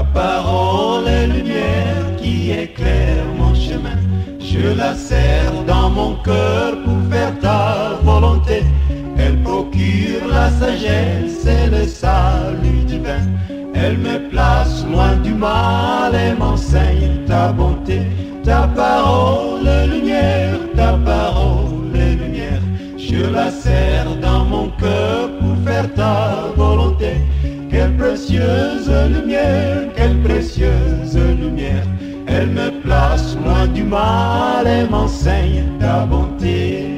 Ta parole est lumière qui éclaire mon chemin. Je la serre dans mon cœur pour faire ta volonté. Elle procure la sagesse et le salut divin. Elle me place loin du mal et m'enseigne ta bonté. Ta parole est lumière, ta parole est lumière. Je la serre dans mon cœur pour faire ta volonté. Quelle précieuse lumière, quelle précieuse lumière. Elle me place loin du mal et m'enseigne ta bonté.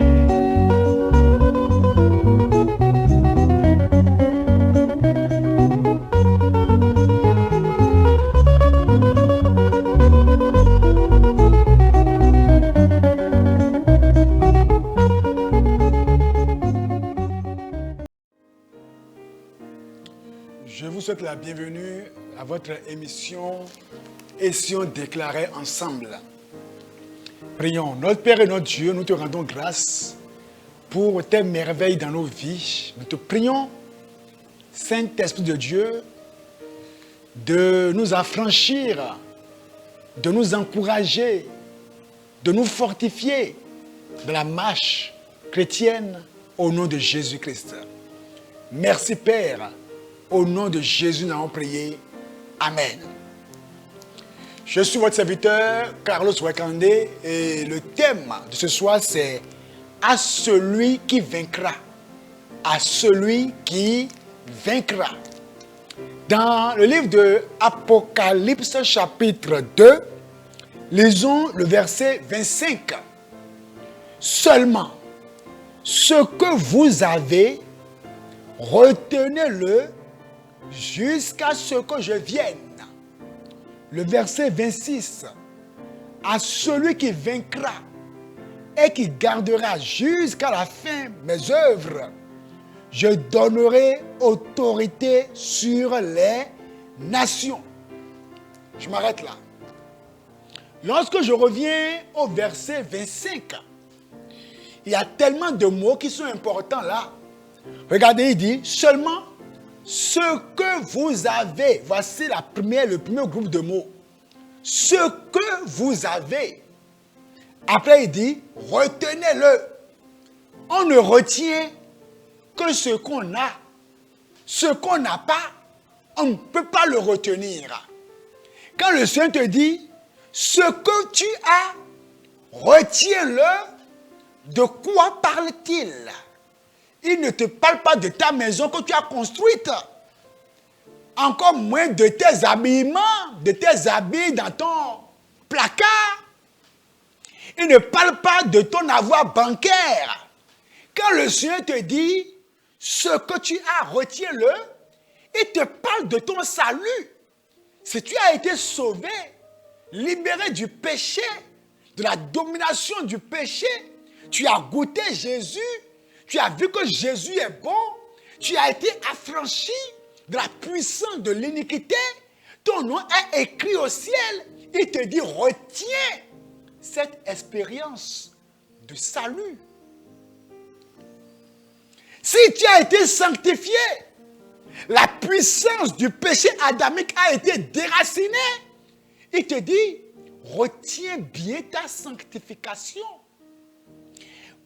Je vous souhaite la bienvenue à votre émission Essayons déclarés ensemble. Prions. Notre Père et notre Dieu, nous te rendons grâce pour tes merveilles dans nos vies. Nous te prions, Saint-Esprit de Dieu, de nous affranchir, de nous encourager, de nous fortifier dans la marche chrétienne au nom de Jésus-Christ. Merci Père. Au nom de Jésus, nous avons prié. Amen. Je suis votre serviteur, Carlos Wakande, et le thème de ce soir, c'est « À celui qui vaincra ». À celui qui vaincra. Dans le livre de Apocalypse, chapitre 2, lisons le verset 25. « Seulement, ce que vous avez, retenez-le jusqu'à ce que je vienne. » Le verset 26. À celui qui vaincra et qui gardera jusqu'à la fin mes œuvres, je donnerai autorité sur les nations. Je m'arrête là. Lorsque je reviens au verset 25, il y a tellement de mots qui sont importants là. Regardez, il dit seulement ce que vous avez, voici le premier groupe de mots. Ce que vous avez. Après, il dit, retenez-le. On ne retient que ce qu'on a. Ce qu'on n'a pas, on ne peut pas le retenir. Quand le Seigneur te dit, ce que tu as, retiens-le. De quoi parle-t-il? Il ne te parle pas de ta maison que tu as construite. Encore moins de tes habillements, de tes habits dans ton placard. Il ne parle pas de ton avoir bancaire. Quand le Seigneur te dit, ce que tu as, retiens-le, il te parle de ton salut. Si tu as été sauvé, libéré du péché, de la domination du péché, tu as goûté Jésus, tu as vu que Jésus est bon, tu as été affranchi de la puissance de l'iniquité, ton nom est écrit au ciel. Il te dit, retiens cette expérience de salut. Si tu as été sanctifié, la puissance du péché adamique a été déracinée. Il te dit, retiens bien ta sanctification.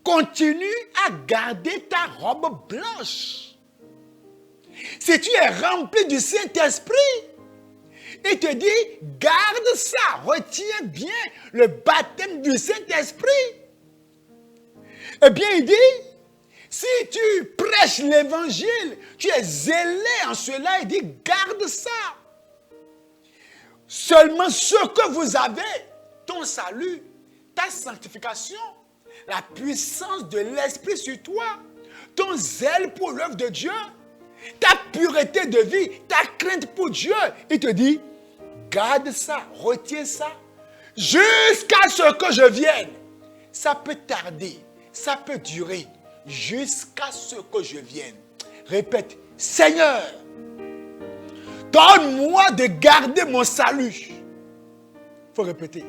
Continue à garder ta robe blanche. Si tu es rempli du Saint-Esprit, il te dit, garde ça, retiens bien le baptême du Saint-Esprit. Eh bien, il dit, si tu prêches l'évangile, tu es zélé en cela, il dit, garde ça. Seulement ce que vous avez, ton salut, ta sanctification, la puissance de l'Esprit sur toi, ton zèle pour l'œuvre de Dieu, ta pureté de vie, ta crainte pour Dieu, il te dit, garde ça, retiens ça, jusqu'à ce que je vienne. Ça peut tarder, ça peut durer, jusqu'à ce que je vienne. Répète, Seigneur, donne-moi de garder mon salut. Il faut répéter.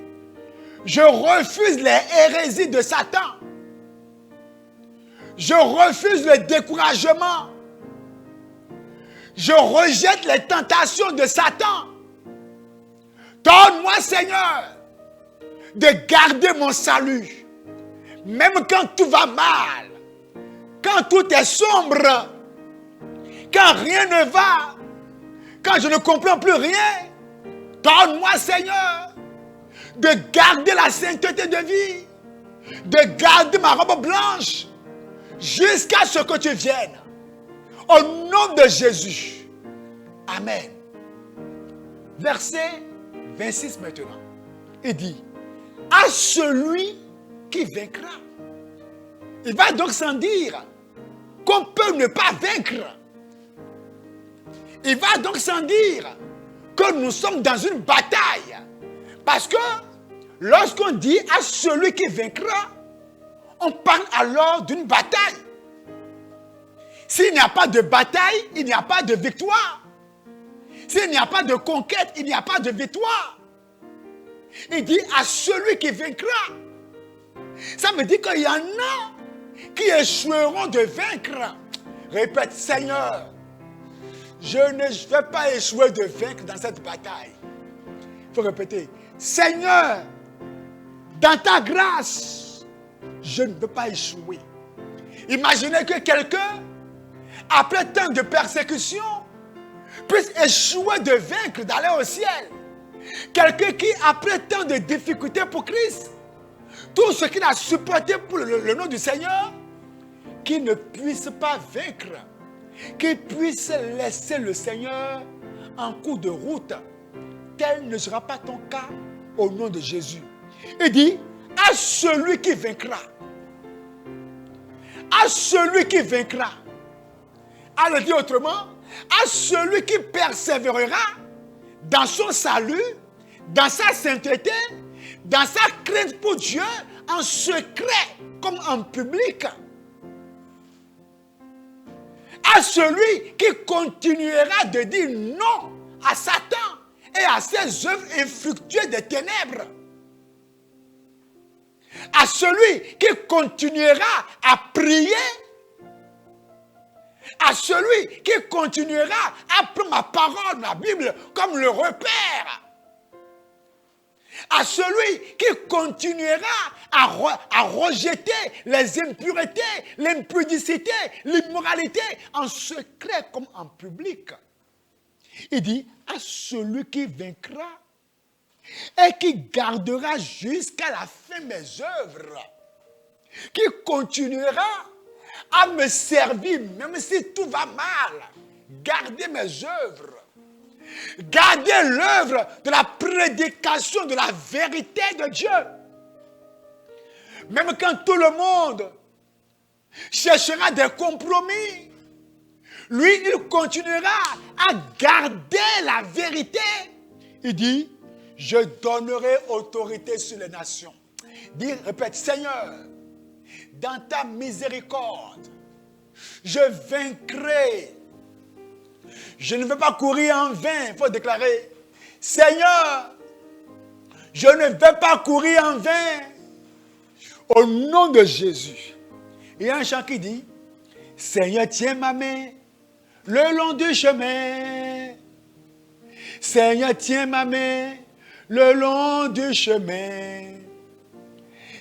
Je refuse les hérésies de Satan. Je refuse le découragement. Je rejette les tentations de Satan. Donne-moi, Seigneur, de garder mon salut. Même quand tout va mal, quand tout est sombre, quand rien ne va, quand je ne comprends plus rien, donne-moi, Seigneur, de garder la sainteté de vie, de garder ma robe blanche, jusqu'à ce que tu viennes. Au nom de Jésus. Amen. Verset 26 maintenant. Il dit, à celui qui vaincra. Il va donc sans dire qu'on peut ne pas vaincre. Il va donc sans dire que nous sommes dans une bataille. Parce que lorsqu'on dit à celui qui vaincra, on parle alors d'une bataille. S'il n'y a pas de bataille, il n'y a pas de victoire. S'il n'y a pas de conquête, il n'y a pas de victoire. Il dit à celui qui vaincra. Ça veut dire qu'il y en a qui échoueront de vaincre. Répète, Seigneur, je ne vais pas échouer de vaincre dans cette bataille. Il faut répéter, Seigneur, dans ta grâce, je ne veux pas échouer. Imaginez que quelqu'un, après tant de persécutions, puisse échouer de vaincre d'aller au ciel. Quelqu'un qui, après tant de difficultés pour Christ, tout ce qu'il a supporté pour le nom du Seigneur, qu'il ne puisse pas vaincre, qu'il puisse laisser le Seigneur en cours de route. Tel ne sera pas ton cas au nom de Jésus. Il dit, à celui qui vaincra. À celui qui vaincra. À le dire autrement, à celui qui persévérera dans son salut, dans sa sainteté, dans sa crainte pour Dieu, en secret comme en public. À celui qui continuera de dire non à Satan et à ses œuvres infructueuses des ténèbres. À celui qui continuera à prier. À celui qui continuera à prendre ma parole, ma Bible, comme le repère. À celui qui continuera à rejeter les impuretés, l'impudicité, l'immoralité, en secret comme en public. Il dit, à celui qui vaincra et qui gardera jusqu'à la fin mes œuvres, qui continuera à me servir, même si tout va mal, garder mes œuvres. Garder l'œuvre de la prédication de la vérité de Dieu. Même quand tout le monde cherchera des compromis, lui, il continuera à garder la vérité. Il dit, je donnerai autorité sur les nations. Dis, répète, Seigneur, dans ta miséricorde, je vaincrai. Je ne veux pas courir en vain, il faut déclarer. Seigneur, je ne vais pas courir en vain. Au nom de Jésus. Il y a un chant qui dit, Seigneur, tiens ma main le long du chemin. Seigneur, tiens ma main le long du chemin.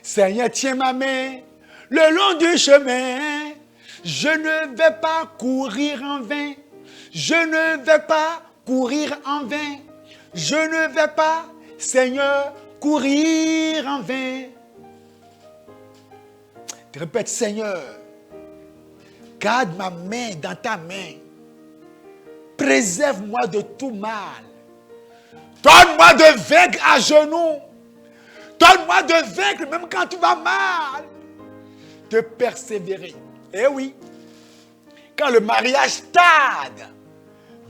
Seigneur, tiens ma main le long du chemin. Je ne vais pas courir en vain. Je ne vais pas courir en vain. Je ne vais pas, Seigneur, courir en vain. Tu répètes, Seigneur, garde ma main dans ta main. Préserve-moi de tout mal. Donne-moi de vaincre à genoux. Donne-moi de vaincre même quand tout va mal. De persévérer. Eh oui, quand le mariage tarde,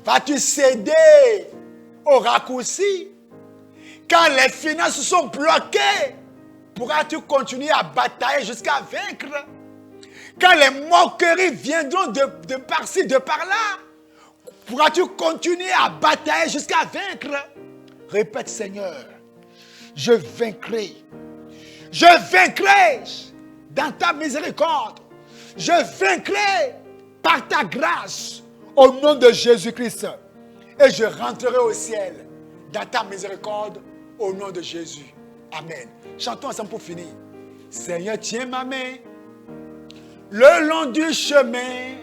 vas-tu céder au raccourci? Quand les finances sont bloquées, pourras-tu continuer à batailler jusqu'à vaincre? Quand les moqueries viendront de par-ci, de par-là, pourras-tu continuer à batailler jusqu'à vaincre? Répète, Seigneur, je vaincrai. Je vaincrai dans ta miséricorde. Je vaincrai par ta grâce au nom de Jésus-Christ. Et je rentrerai au ciel dans ta miséricorde, au nom de Jésus. Amen. Chantons ensemble pour finir. Seigneur, tiens ma main le long du chemin.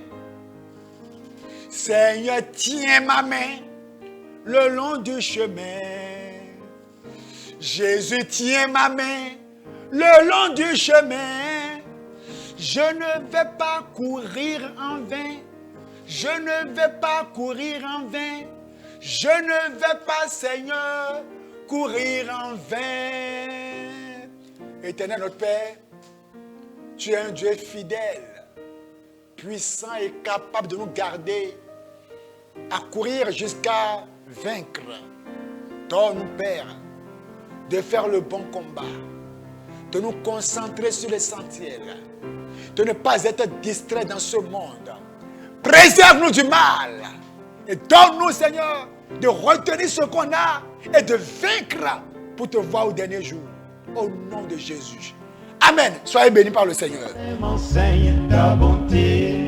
Seigneur, tiens ma main le long du chemin. Jésus, tiens ma main le long du chemin. Je ne vais pas courir en vain. Je ne vais pas courir en vain. Je ne vais pas, Seigneur, courir en vain. Éternel notre Père, tu es un Dieu fidèle, puissant et capable de nous garder à courir jusqu'à vaincre. Donne-nous, Père, de faire le bon combat, de nous concentrer sur l'essentiel, de ne pas être distrait dans ce monde. Préserve-nous du mal et donne-nous, Seigneur, de retenir ce qu'on a et de vaincre pour te voir au dernier jour. Au nom de Jésus. Amen. Soyez bénis par le Seigneur. M'enseigne ta bonté.